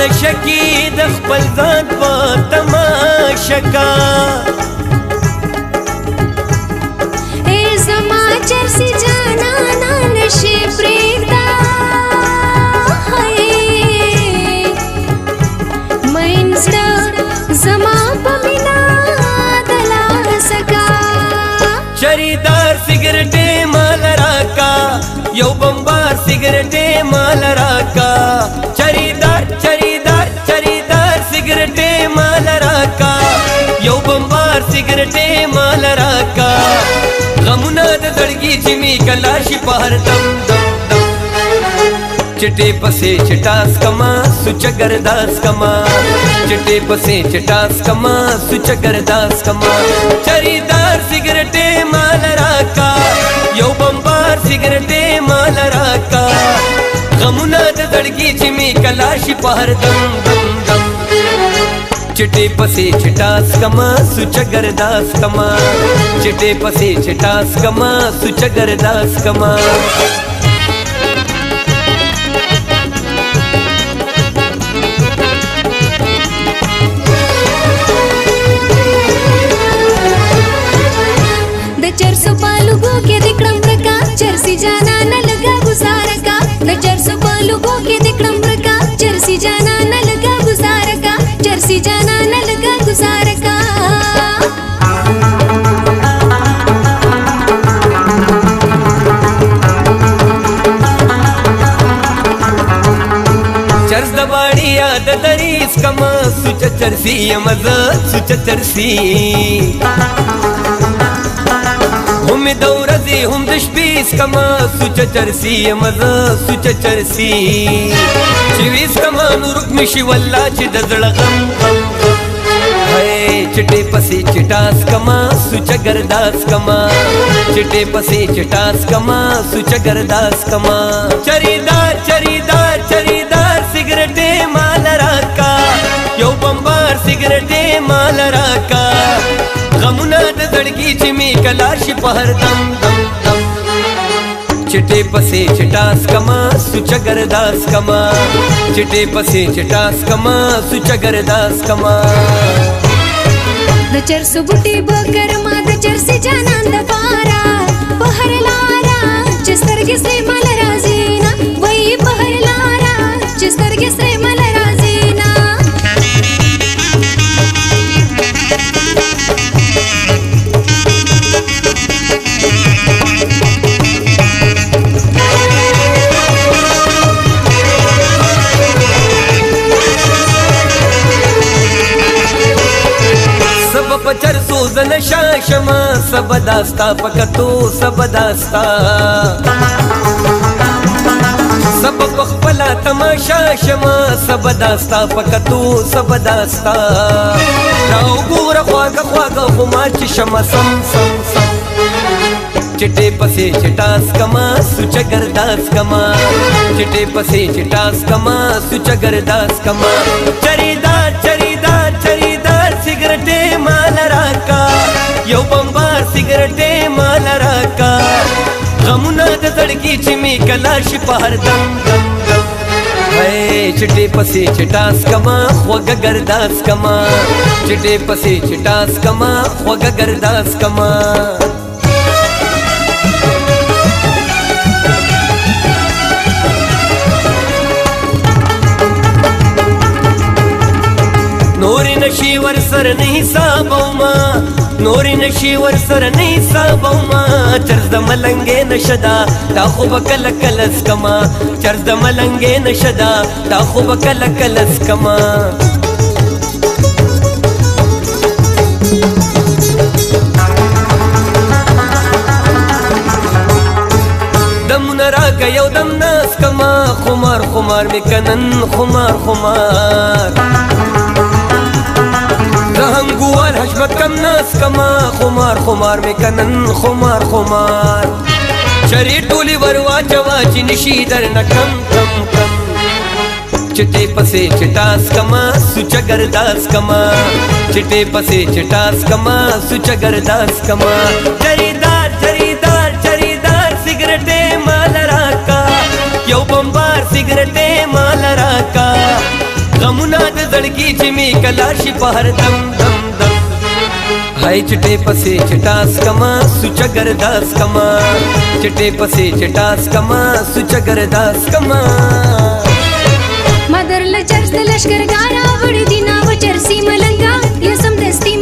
نشکی د خپل ځان په تماشا کا اے زما چرسی جانانا نشي پرېږده مین زړه زما په مینا د لاسه کا چریدار سګرټې مال راکا یو بمبار سګرټې مال راکا چریدار چریدار چریدار سګرټې مال راکا یو بمبار سګرټې مال راکا غمونه د زړګي چې می کلاشي په هر دم دم دم چټې پسې چټاس کما سوچ ګرداس کما چټې پسې چټاس کما سوچ ګرداس کما چریدار سګرټې مال راکا یو بمبار سګرټې مال راکا غمونه د زړګي چې می کلاشي په هر دم دم دم چټې پسې چټاس کما سوچ ګرداس کما چټې پسې چټاس کما سوچ ګرداس کما د چرسو پالوګو کې د کړم رکا چرسي جانا نه لګا گزاره کا د چرسو پالوګو کې د کړم رکا چرسي جانا نه لګا گزاره کا چرسي جانا نه لګا گزاره کا چرس د باړی یاد دریس کما سوچ چرسی مزه سوچ چرسی هم د ورځې هم د شپې کما سوچ چرسی مزه سوچ چرسی چې ویس کما نورک مشي والله چې د زړه غم غم چټې پسې چټاس کما سوچ ګرداس کما چټې پسې چټاس کما سوچ ګرداس کما چریدار چریدار چریدار سګرټې مال راکا یو بمبار سګرټې مال راکا غمونه د زړګي چې می کلاشي په هر دم دم دم چټې پسې چټاس کما سوچ ګرداس کما چټې پسې چټاس کما سوچ ګرداس کما د چرسو بوټي بکر ما د چرسي جانان د پارا بهر لارا چې سترګې سره مل راځي نه وای بهر لارا چې سترګې سره مل راځي نه پچر سوزن شاشما سب داستا پکتو سب داستا سب پخپلا تماشا شما سب داستا پکتو سب داستا راو ګور خواږه خواږه خما چې شما سم سم سم چټې پسې چټاس کما سوچ ګرداس کما چټې پسې چټاس کما سوچ ګرداس کما چریدار چریدار چریدار سګرټې مال راکا یو بمبار سګرټې مال راکا غمونه د زړګي چې می کلاشي په هر دم دم دم چټې پسې چټاس کما خوږه ګرداس کما چټې پسې چټاس کما خوږه ګرداس کما نوري نشي ور سر نه حسابوما نوري نشي ور سر نه حسابوما چرز د ملنګې نشدا تا خو بکل کلس کما چرز د ملنګې نشدا تا خو بکل کلس کما دم راګ یو دم ناس کما خمار خمار میکنن خمار خمار رهنگوال حشمت کم ناس کما خمار خمار میکنن خمار خمار شری ټولی وروا چوا چې نشي در نکم کم کم چټې پسې چټاس کما سوچ ګرداس کما چټې پسې چټاس کما سوچ ګرداس کما چریدار چریدار چریدار سګرټې مال راکا یو بمبار سګرټې مال راکا غم जड़कीची मी कलाशी पहर दम दम दम हाय चिटे पसे चिटास कमा सुचगर दास कमा चिटे पसे चिटास कमा सुचगर दास कमा मदरला चर्च लष्कर गारा वडी दिनाव चरसी मलंगा यसम दस्ती